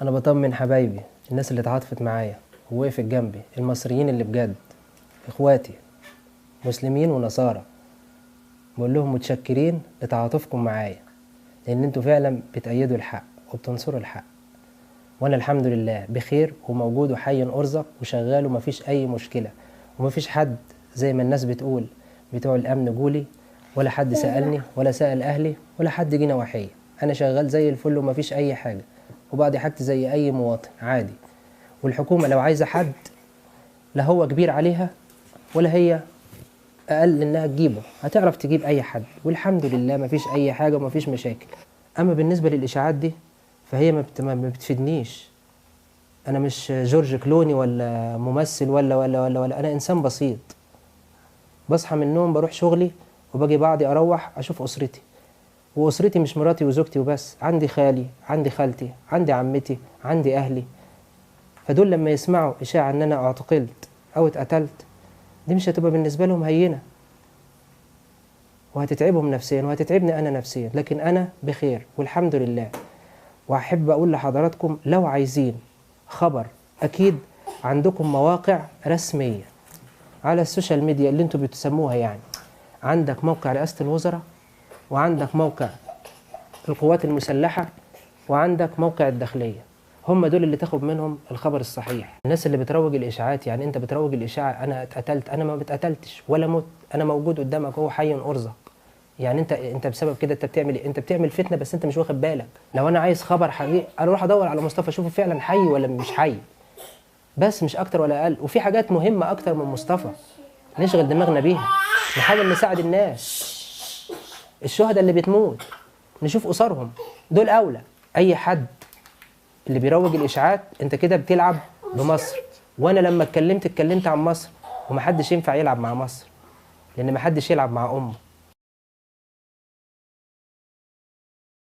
انا بطمن حبايبي، الناس اللي اتعاطفت معايا ووقفت جنبي، المصريين اللي بجد، اخواتي مسلمين ونصارى، بقول لهم متشكرين لتعاطفكم معايا، لان انتوا فعلا بتأيدوا الحق وبتنصروا الحق. وانا الحمد لله بخير وموجود وحي ارزق وشغال ومفيش اي مشكله، ومفيش حد زي ما الناس بتقول بتوع الامن جولي، ولا حد سألني ولا سأل اهلي ولا حد جه نواحية. انا شغال زي الفل ومفيش اي حاجه، وبعضي حاجتي زي اي مواطن عادي. والحكومه لو عايزه حد، لا هو كبير عليها ولا هي اقل انها تجيبه، هتعرف تجيب اي حد، والحمد لله مفيش اي حاجه ومفيش مشاكل. اما بالنسبه للاشاعات دي فهي ما بتفيدنيش. انا مش جورج كلوني ولا ممثل ولا انا انسان بسيط، بصحى من النوم بروح شغلي وباجي بعدي اروح اشوف اسرتي، واسرتي مش مراتي وزوجتي وبس، عندي خالي، عندي خالتي، عندي عمتي، عندي اهلي. فدول لما يسمعوا اشاعه ان انا اعتقلت او اتقتلت، دي مش هتبقى بالنسبه لهم هينه، وهتتعبهم نفسيا وهتتعبني انا نفسيا، لكن انا بخير والحمد لله. واحب اقول لحضراتكم لو عايزين خبر، اكيد عندكم مواقع رسميه على السوشيال ميديا اللي انتوا بتسموها، يعني عندك موقع رئاسه الوزراء، وعندك موقع القوات المسلحه، وعندك موقع الداخليه. هم دول اللي تاخد منهم الخبر الصحيح. الناس اللي بتروج الاشاعات، يعني انت بتروج الاشاعه انا اتقتلت، انا ما اتقتلتش ولا مت، انا موجود قدامك هو حي ارزق. يعني انت بسبب كده انت بتعمل ايه؟ انت بتعمل فتنه بس انت مش واخد بالك. لو انا عايز خبر حقيقي انا اروح ادور على مصطفى اشوفه فعلا حي ولا مش حي، بس مش اكتر ولا اقل. وفي حاجات مهمه اكتر من مصطفى نشغل دماغنا بيها، نحاول نساعد الناس، الشهداء اللي بتموت نشوف اسرهم، دول اولى. اي حد اللي بيروج الاشاعات انت كده بتلعب بمصر. وانا لما اتكلمت عن مصر، ومحدش ينفع يلعب مع مصر، لان محدش يلعب مع امه.